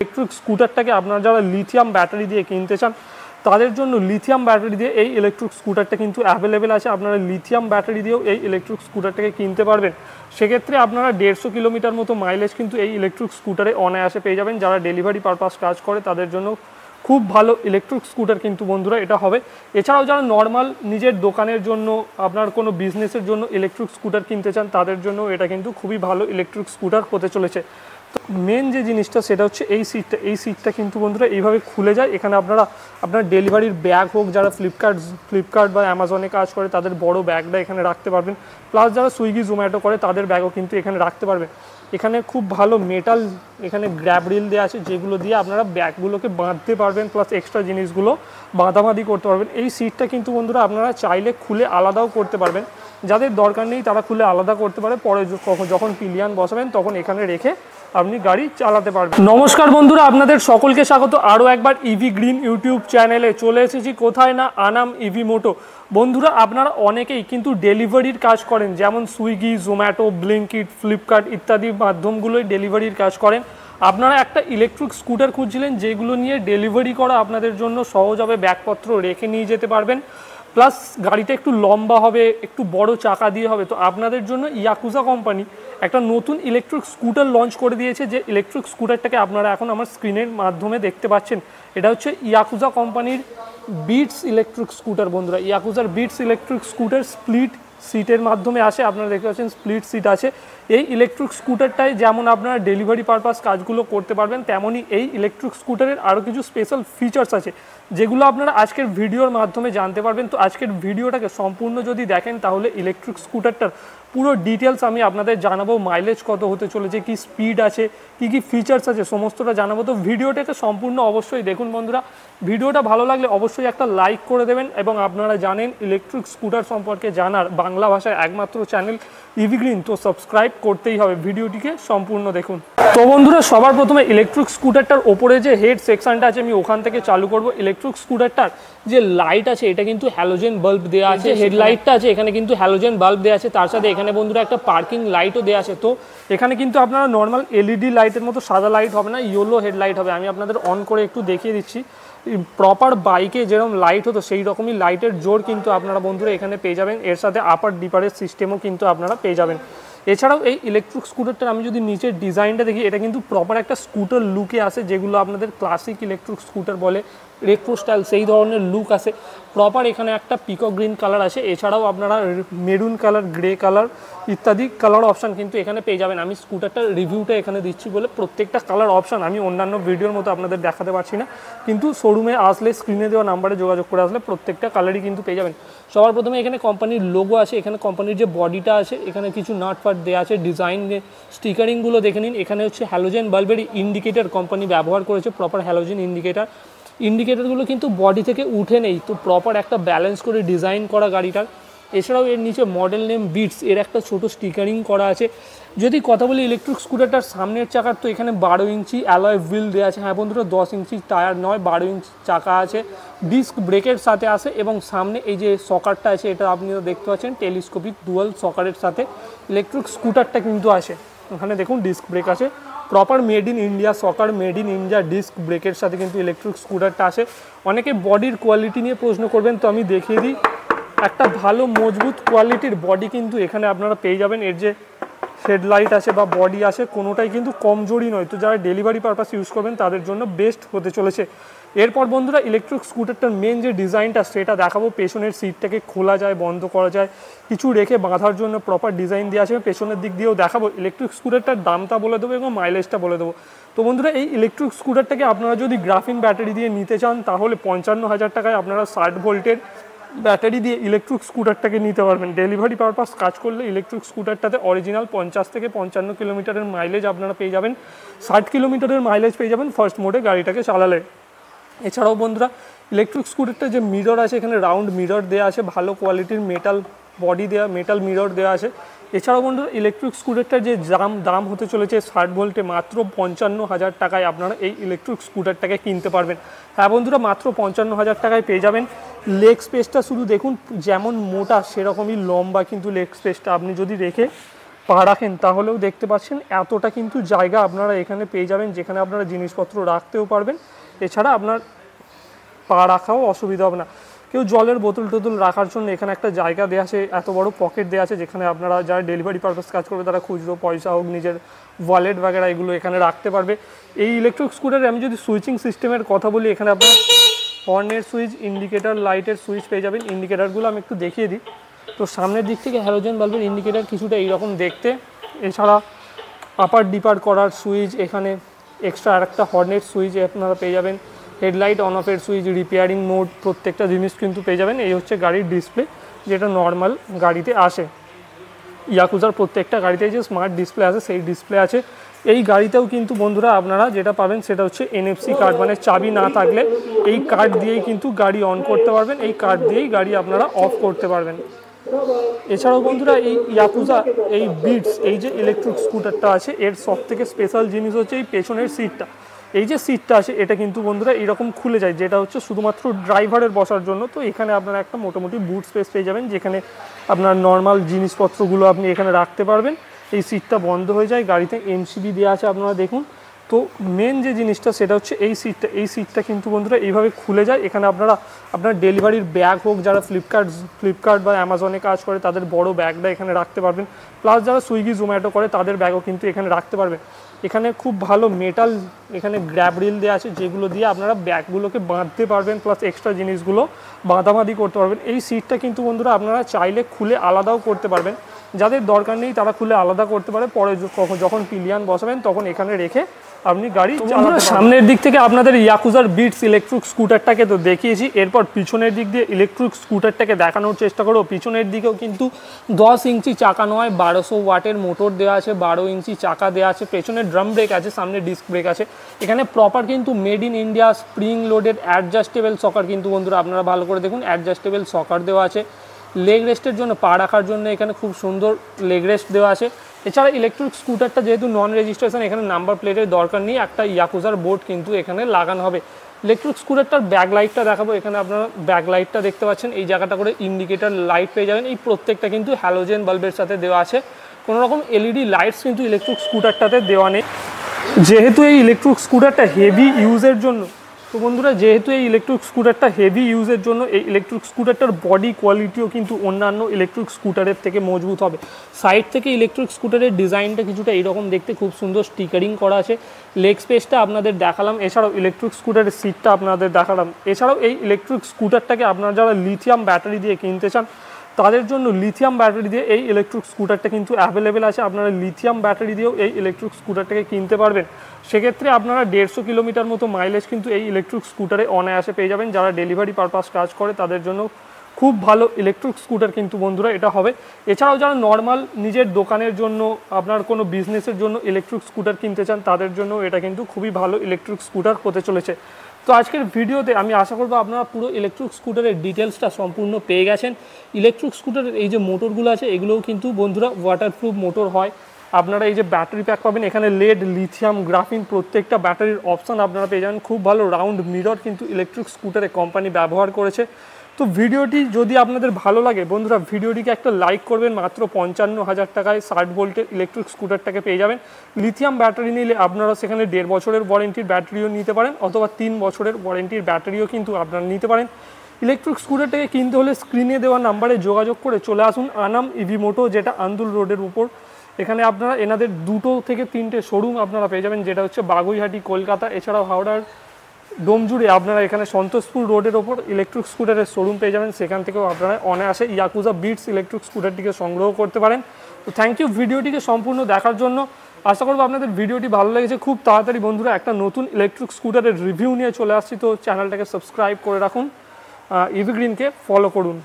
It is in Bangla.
ইলেকট্রিক স্কুটারটাকে আপনারা যারা লিথিয়াম ব্যাটারি দিয়ে কিনতে চান তাদের জন্য লিথিয়াম ব্যাটারি দিয়ে এই ইলেকট্রিক স্কুটারটা কিন্তু অ্যাভেলেবেল আছে। আপনারা লিথিয়াম ব্যাটারি দিয়েও এই ইলেকট্রিক স্কুটারটাকে কিনতে পারবেন। সেক্ষেত্রে আপনারা 150 কিলোমিটার মতো মাইলেজ কিন্তু এই ইলেকট্রিক স্কুটারে অনায়াসে পেয়ে যাবেন। যারা ডেলিভারি পারপাস কাজ করে তাদের জন্য খুব ভালো ইলেকট্রিক স্কুটার কিন্তু বন্ধুরা এটা হবে। এছাড়াও যারা নর্মাল নিজের দোকানের জন্য আপনার কোনো বিজনেসের জন্য ইলেকট্রিক স্কুটার কিনতে চান তাদের জন্য এটা কিন্তু খুবই ভালো ইলেকট্রিক স্কুটার হতে চলেছে। তো মেন যে জিনিসটা সেটা হচ্ছে এই সিটটা কিন্তু বন্ধুরা এইভাবে খুলে যায়। এখানে আপনার ডেলিভারির ব্যাগ হোক, যারা ফ্লিপকার্ট বা অ্যামাজনে কাজ করে তাদের বড় ব্যাগটা এখানে রাখতে পারবেন। প্লাস যারা সুইগি জোম্যাটো করে তাদের ব্যাগও কিন্তু এখানে রাখতে পারবেন। এখানে খুব ভালো মেটাল এখানে গ্র্যাব রিল দেওয়া আছে যেগুলো দিয়ে আপনারা ব্যাগগুলোকে বাঁধতে পারবেন, প্লাস এক্সট্রা জিনিসগুলো বাঁধাবাঁধি করতে পারবেন। এই সিটটা কিন্তু বন্ধুরা আপনারা চাইলে খুলে আলাদাও করতে পারবেন, যাদের দরকার নেই তারা খুলে আলাদা করতে পারে। পরে যখন পিলিয়ান বসাবেন তখন এখানে রেখে আপনি গাড়ি চালাতে পারবেন। নমস্কার বন্ধুরা, আপনাদের সকলকে স্বাগত আরও একবার ইভি গ্রিন ইউটিউব চ্যানেলে। চলে এসেছি কোথায় না, আনাম ইভি মোটো। বন্ধুরা আপনারা অনেকেই কিন্তু ডেলিভারির কাজ করেন, যেমন সুইগি জোম্যাটো ব্লিঙ্কিট ফ্লিপকার্ট ইত্যাদি মাধ্যমগুলোই ডেলিভারির কাজ করেন। আপনারা একটা ইলেকট্রিক স্কুটার খুঁজছিলেন যেগুলো নিয়ে ডেলিভারি করা আপনাদের জন্য সহজ হবে, ব্যাগপত্র রেখে নিয়ে যেতে পারবেন, প্লাস গাড়িটা একটু লম্বা হবে, একটু বড় চাকা দিয়ে হবে। তো আপনাদের জন্য ইয়াকুজা কোম্পানি একটা নতুন ইলেকট্রিক স্কুটার লঞ্চ করে দিয়েছে, যে ইলেকট্রিক স্কুটারটাকে আপনারা এখন আমার স্ক্রিনের মাধ্যমে দেখতে পাচ্ছেন। এটা হচ্ছে ইয়াকুজা কোম্পানির বিটস ইলেকট্রিক স্কুটার। বন্ধুরা ইয়াকুজার বিটস ইলেকট্রিক স্কুটার স্প্লিট সিটের মাধ্যমে আসে, আপনারা দেখতে পাচ্ছেন স্প্লিট সিট আছে। এই ইলেকট্রিক স্কুটারটায় যেমন আপনারা ডেলিভারি পারপাস কাজগুলো করতে পারবেন, তেমনই এই ইলেকট্রিক স্কুটারের আরও কিছু স্পেশাল ফিচার্স আছে যেগুলো আপনারা আজকের ভিডিওর মাধ্যমে জানতে পারবেন। তো আজকের ভিডিওটাকে সম্পূর্ণ যদি দেখেন তাহলে ইলেকট্রিক স্কুটারটার পুরো ডিটেলস আমি আপনাদের জানাবো। মাইলেজ কত হতে চলেছে, কি স্পিড আছে, কি কি ফিচার্স আছে, সমস্তটা জানাবো। তো ভিডিওটাকে সম্পূর্ণ অবশ্যই দেখুন বন্ধুরা। ভিডিওটা ভালো লাগলে অবশ্যই একটা লাইক করে দেবেন, এবং আপনারা জানেন ইলেকট্রিক স্কুটার সম্পর্কে জানার বাংলা ভাষায় একমাত্র চ্যানেল ইভি গ্রিন, তো সাবস্ক্রাইব করতেই হবে। ভিডিওটিকে সম্পূর্ণ দেখুন। তো বন্ধুরা সবার প্রথমে ইলেকট্রিক স্কুটারটার ওপরে যে হেড সেকশনটা আছে আমি ওখান থেকে চালু করব। ইলেকট্রিক স্কুটারটার যে লাইট আছে এটা কিন্তু হ্যালোজেন বাল্ব দেওয়া আছে, হেডলাইটটা আছে এখানে কিন্তু হ্যালোজেন বাল্ব দেওয়া আছে, তার সাথে এখানে বন্ধুরা একটা পার্কিং লাইটও দেওয়া আছে। তো এখানে কিন্তু আপনারা নর্মাল এলইডি লাইটের মতো সাদা লাইট হবে না, ইয়েলো হেডলাইট হবে। আমি আপনাদের অন করে একটু দেখিয়ে দিচ্ছি। প্রপার বাইকে যেরকম লাইট হতো সেই রকমই লাইটের জোর কিন্তু আপনারা বন্ধুরা এখানে পেয়ে যাবেন। এর সাথে আপার ডিপারের সিস্টেমও কিন্তু আপনারা পেয়ে যাবেন। এছাড়াও এই ইলেকট্রিক স্কুটারটার আমি যদি নিচের ডিজাইনটা দেখি, এটা কিন্তু প্রপার একটা স্কুটার লুকে আসে, যেগুলো আপনাদের ক্লাসিক ইলেকট্রিক স্কুটার বলে, রেট্রো স্টাইল সেই ধরনের লুক আসে। প্রপার এখানে একটা পিকক গ্রিন কালার আছে, এছাড়াও আপনারা মেরুন কালার, গ্রে কালার ইত্যাদি কালার অপশান কিন্তু এখানে পেয়ে যাবেন। আমি স্কুটারটার রিভিউটা এখানে দিচ্ছি বলে প্রত্যেকটা কালার অপশান আমি অন্যান্য ভিডিওর মতো আপনাদের দেখাতে পারছি না, কিন্তু শোরুমে আসলে স্ক্রিনে দেওয়া নাম্বারে যোগাযোগ করে আসলে প্রত্যেকটা কালারই কিন্তু পেয়ে যাবেন। সবার প্রথমে এখানে কোম্পানির লোগো আছে, এখানে কোম্পানির যে বডিটা আছে এখানে কিছু নাট ফাট দেওয়া আছে, ডিজাইন স্টিকারিংগুলো দেখে নিন। এখানে হচ্ছে হ্যালোজেন বাল্বের ইন্ডিকেটার কোম্পানি ব্যবহার করেছে, প্রপার হ্যালোজেন ইন্ডিকেটারগুলো কিন্তু বডি থেকে উঠে নেই, তো প্রপার একটা ব্যালেন্স করে ডিজাইন করা গাড়িটার। এছাড়াও এর নিচে মডেল নেম বিটস এর একটা ছোট স্টিকারিং করা আছে। যদি কথা বলি ইলেকট্রিক স্কুটারটার সামনের চাকার, তো এখানে 12 ইঞ্চি অ্যালয় হুইল দেওয়া আছে। হ্যাঁ বন্ধুরা 10 ইঞ্চি টায়ার নয়, 12 ইঞ্চি চাকা আছে, ডিস্ক ব্রেকের সাথে আসে, এবং সামনে এই যে সকারটা আছে এটা আপনিও দেখতে পাচ্ছেন টেলিস্কোপিক ডুয়াল সকারের সাথে ইলেকট্রিক স্কুটারটা কিন্তু আসে। ওখানে দেখুন ডিস্ক ব্রেক আছে, proper made in India shocker, made in India disc ব্রেকের সাথে কিন্তু ইলেকট্রিক স্কুটারটা আসে। অনেকে বডির কোয়ালিটি নিয়ে প্রশ্ন করবেন, তো আমি দেখিয়ে দিই। একটা ভালো মজবুত কোয়ালিটির বডি কিন্তু এখানে আপনারা পেয়ে যাবেন। এর যে হেডলাইট আছে বা বডি আছে কোনোটাই কিন্তু কমজোরি নয়, তো যারা ডেলিভারি পারপাস ইউজ করবেন তাদের জন্য বেস্ট হতে চলেছে। এরপর বন্ধুরা ইলেকট্রিক স্কুটারটার মেন যে ডিজাইনটা সেটা দেখাবো। পেছনের সিটটাকে খোলা যায়, বন্ধ করা যায়, কিছু রেখে বাঁধার জন্য প্রপার ডিজাইন দেওয়া আছে। পেছনের দিক দিয়েও দেখাবো। ইলেকট্রিক স্কুটারটার দামটা বলে দেবো এবং মাইলেজটা বলে দেবো। তো বন্ধুরা এই ইলেকট্রিক স্কুটারটাকে আপনারা যদি গ্রাফিন ব্যাটারি দিয়ে নিতে চান তাহলে 55,000 টাকায় আপনারা 60 ভোল্টের ব্যাটারি দিয়ে ইলেকট্রিক স্কুটারটাকে নিতে পারবেন। ডেলিভারি পারপাস কাজ করলে ইলেকট্রিক স্কুটারটাতে অরিজিনাল 50 থেকে 55 কিলোমিটারের মাইলেজ আপনারা পেয়ে যাবেন, 60 কিলোমিটারের মাইলেজ পেয়ে যাবেন ফার্স্ট মোডে গাড়িটাকে চালালে। এছাড়াও বন্ধুরা ইলেকট্রিক স্কুটারটা যে মিরর আছে এখানে রাউন্ড মিরর দেওয়া আছে, ভালো কোয়ালিটির মেটাল বডি দেওয়া, মেটাল মিরর দেওয়া আছে। এছাড়াও বন্ধুরা ইলেকট্রিক স্কুটারটার যে দাম হতে চলেছে 60 ভোল্টে মাত্র 55,000 টাকায় আপনারা এই ইলেকট্রিক স্কুটারটাকে কিনতে পারবেন। হ্যাঁ বন্ধুরা মাত্র 55,000 টাকায় পেয়ে যাবেন। লেগ স্পেসটা শুধু দেখুন, যেমন মোটা সেরকমই লম্বা কিন্তু লেগ স্পেসটা। আপনি যদি রেখে পা রাখেন তাহলেও দেখতে পাচ্ছেন এতটা কিন্তু জায়গা আপনারা এখানে পেয়ে যাবেন, যেখানে আপনারা জিনিসপত্র রাখতেও পারবেন। এছাড়া আপনার পা রাখাও অসুবিধা হবে না। কেউ জলের বোতল টোতল রাখার জন্য এখানে একটা জায়গা দেওয়া আছে, এত বড় পকেট দেওয়া আছে, যেখানে আপনারা যারা ডেলিভারি পারপাস কাজ করবে তারা খুচরো পয়সা হোক, নিজের ওয়ালেট বাগেরা এগুলো এখানে রাখতে পারবে। এই ইলেকট্রিক স্কুটারে আমি যদি সুইচিং সিস্টেমের কথা বলি, এখানে আপনারা হর্নের সুইচ, ইন্ডিকেটার লাইটের সুইচ পেয়ে যাবেন। ইন্ডিকেটারগুলো আমি একটু দেখিয়ে দিই। তো সামনের দিক থেকে হ্যালোজেন বাল্বের ইন্ডিকেটার কিছুটা এইরকম দেখতে। এছাড়া আপার ডিপার করার সুইচ, এখানে এক্সট্রা আরেকটা হর্নের সুইচ আপনারা পেয়ে যাবেন। হেডলাইট অন অফের সুইচ, রিপেয়ারিং মোড, প্রত্যেকটা জিনিস কিন্তু পেয়ে যাবেন। এই হচ্ছে গাড়ির ডিসপ্লে, যেটা নর্মাল গাড়িতে আসে। ইয়াকুজার প্রত্যেকটা গাড়িতে যে স্মার্ট ডিসপ্লে আছে সেই ডিসপ্লে আছে। এই গাড়িতেও কিন্তু বন্ধুরা আপনারা যেটা পাবেন সেটা হচ্ছে NFC কার্ড, মানে চাবি না থাকলে এই কার্ড দিয়েই কিন্তু গাড়ি অন করতে পারবেন, এই কার্ড দিয়েই গাড়ি আপনারা অফ করতে পারবেন। এছাড়াও বন্ধুরা এই ইয়াকুজা এই বিটস, এই যে ইলেকট্রিক স্কুটারটা আছে, এর সব থেকে স্পেশাল জিনিস হচ্ছে এই পেছনের সিটটা। এই যে সিটটা আছে এটা কিন্তু বন্ধুরা এরকম খুলে যায়, যেটা হচ্ছে শুধুমাত্র ড্রাইভারের বসার জন্য। তো এখানে আপনারা একটা মোটামুটি বুট স্পেস পেয়ে যাবেন, যেখানে আপনার নর্মাল জিনিসপত্রগুলো আপনি এখানে রাখতে পারবেন। এই সিটটা বন্ধ হয়ে যায়, গাড়িতে MCB দেওয়া আছে আপনারা দেখুন। তো মেন যে জিনিসটা সেটা হচ্ছে এই সিটটা কিন্তু বন্ধুরা এইভাবে খুলে যায়। এখানে আপনারা আপনার ডেলিভারির ব্যাগ হোক, যারা ফ্লিপকার্ট বা অ্যামাজনে কাজ করে তাদের বড় ব্যাগটা এখানে রাখতে পারবেন। প্লাস যারা সুইগি জোম্যাটো করে তাদের ব্যাগও কিন্তু এখানে রাখতে পারবেন। এখানে খুব ভালো মেটাল এখানে গ্র্যাব রিল দেওয়া আছে, যেগুলো দিয়ে আপনারা ব্যাগগুলোকে বাঁধতে পারবেন, প্লাস এক্সট্রা জিনিসগুলো বাঁধাবাঁধি করতে পারবেন। এই সিটটা কিন্তু বন্ধুরা আপনারা চাইলে খুলে আলাদাও করতে পারবেন, যাদের দরকার নেই তারা খুলে আলাদা করতে পারে। পরে যখন পিলিয়ান বসাবেন তখন এখানে রেখে আপনি গাড়ি চালাতে। সামনের দিক থেকে আপনাদের ইয়াকুজার বিটস ইলেকট্রিক স্কুটারটাকে তো দেখিয়েছি, এরপর পিছনের দিক দিয়ে ইলেকট্রিক স্কুটারটাকে দেখানোর চেষ্টা করব। পিছনের দিকেও কিন্তু 10 ইঞ্চি চাকা নয়, 1200 ওয়াটের মোটর দেওয়া আছে, 12 ইঞ্চি চাকা দেওয়া আছে, পেছনে ড্রাম ব্রেক আছে, সামনে ডিস্ক ব্রেক আছে। এখানে প্রপার কিন্তু made in India spring loaded adjustable shocker কিন্তু বন্ধুরা আপনারা ভালো করে দেখুন, অ্যাডজাস্টেবল সকার দেওয়া আছে। লেগ রেস্টের জন্য, পা রাখার জন্য এখানে খুব সুন্দর লেগ রেস্ট দেওয়া আছে। এছাড়া ইলেকট্রিক স্কুটারটা যেহেতু নন রেজিস্ট্রেশন, এখানে নাম্বার প্লেটের দরকার নেই, একটা ইয়াকুজার বোর্ড কিন্তু এখানে লাগানো হবে। ইলেকট্রিক স্কুটারটার ব্যাক লাইটটা দেখাবো। এখানে আপনারা ব্যাক লাইটটা দেখতে পাচ্ছেন, এই জায়গাটা করে ইন্ডিকেটার লাইট পেয়ে যাবেন। এই প্রত্যেকটা কিন্তু হ্যালোজেন বাল্বের সাথে দেওয়া আছে, কোনো রকম LED লাইটস কিন্তু ইলেকট্রিক স্কুটারটাতে দেওয়া নেই। যেহেতু এই ইলেকট্রিক স্কুটারটা হেভি ইউজের জন্য, তো বন্ধুরা যেহেতু এই ইলেকট্রিক স্কুটারটা হেভি ইউজের জন্য, এই ইলেকট্রিক স্কুটারটার বডি কোয়ালিটিও কিন্তু অন্যান্য ইলেকট্রিক স্কুটারের থেকে মজবুত হবে। সাইড থেকে ইলেকট্রিক স্কুটারের ডিজাইনটা কিছুটা এইরকম দেখতে, খুব সুন্দর স্টিকারিং করা আছে। লেগ স্পেসটা আপনাদের দেখালাম, এছাড়াও ইলেকট্রিক স্কুটারের সিটটা আপনাদের দেখালাম। এছাড়াও এই ইলেকট্রিক স্কুটারটাকে আপনারা যারা লিথিয়াম ব্যাটারি দিয়ে কিনতে চান তাদের জন্য লিথিয়াম ব্যাটারি দিয়ে এই ইলেকট্রিক স্কুটারটা কিন্তু অ্যাভেলেবেল আছে। আপনারা লিথিয়াম ব্যাটারি দিয়েও এই ইলেকট্রিক স্কুটারটাকে কিনতে পারবেন। সেক্ষেত্রে আপনারা 150 কিলোমিটার মতো মাইলেজ কিন্তু এই ইলেকট্রিক স্কুটারে অনায়াসে পেয়ে যাবেন। যারা ডেলিভারি পারপাস কাজ করে তাদের জন্য খুব ভালো ইলেকট্রিক স্কুটার কিন্তু বন্ধুরা এটা হবে। এছাড়াও যারা নর্মাল নিজের দোকানের জন্য, আপনার কোনো বিজনেসের জন্য ইলেকট্রিক স্কুটার কিনতে চান তাদের জন্য এটা কিন্তু খুবই ভালো ইলেকট্রিক স্কুটার হতে চলেছে। তো আজকের ভিডিওতে আমি আশা করব আপনারা পুরো ইলেকট্রিক স্কুটারের ডিটেলসটা সম্পূর্ণ পেয়ে গেছেন। ইলেকট্রিক স্কুটারের এই যে মোটরগুলো আছে এগুলোও কিন্তু বন্ধুরা ওয়াটারপ্রুফ মোটর হয়। আপনারা এই যে ব্যাটারি প্যাক পাবেন, এখানে লেড, লিথিয়াম, গ্রাফিন প্রত্যেকটা ব্যাটারির অপশান আপনারা পেয়ে যাবেন। খুব ভালো রাউন্ড মিরর কিন্তু ইলেকট্রিক স্কুটারে কোম্পানি ব্যবহার করেছে। তো ভিডিওটি যদি আপনাদের ভালো লাগে বন্ধুরা, ভিডিওটিকে একটা লাইক করবেন। মাত্র 55,000 টাকায় 60 ভোল্টের ইলেকট্রিক স্কুটারটাকে পেয়ে যাবেন। লিথিয়াম ব্যাটারি নিলে আপনারা সেখানে 1.5 বছরের ওয়ারেন্টির ব্যাটারিও নিতে পারেন, অথবা 3 বছরের ওয়ারেন্টির ব্যাটারিও কিন্তু আপনারা নিতে পারেন। ইলেকট্রিক স্কুটারটাকে কিনতে হলে স্ক্রিনে দেওয়া নাম্বারে যোগাযোগ করে চলে আসুন আনাম ইভি মোটো, যেটা আন্দুল রোডের উপর। এখানে আপনারা এনাদের 2 থেকে 3টে শোরুম আপনারা পেয়ে যাবেন, যেটা হচ্ছে বাগুইহাটি কলকাতা। এছাড়াও হাওড়ার ডোমজুড়ে আপনারা এখানে সন্তোষপুর রোডের ওপর ইলেকট্রিক স্কুটারের শোরুম পেয়ে যাবেন। সেখান থেকেও আপনারা অনায়াসে ইয়াকুজা বিটস ইলেকট্রিক স্কুটারটিকে সংগ্রহ করতে পারেন। তো থ্যাংক ইউ ভিডিওটিকে সম্পূর্ণ দেখার জন্য। আশা করবো আপনাদের ভিডিওটি ভালো লেগেছে। খুব তাড়াতাড়ি বন্ধুরা একটা নতুন ইলেকট্রিক স্কুটারের রিভিউ নিয়ে চলে আসছি। তো চ্যানেলটাকে সাবস্ক্রাইব করে রাখুন, ইভি গ্রিনকে ফলো করুন।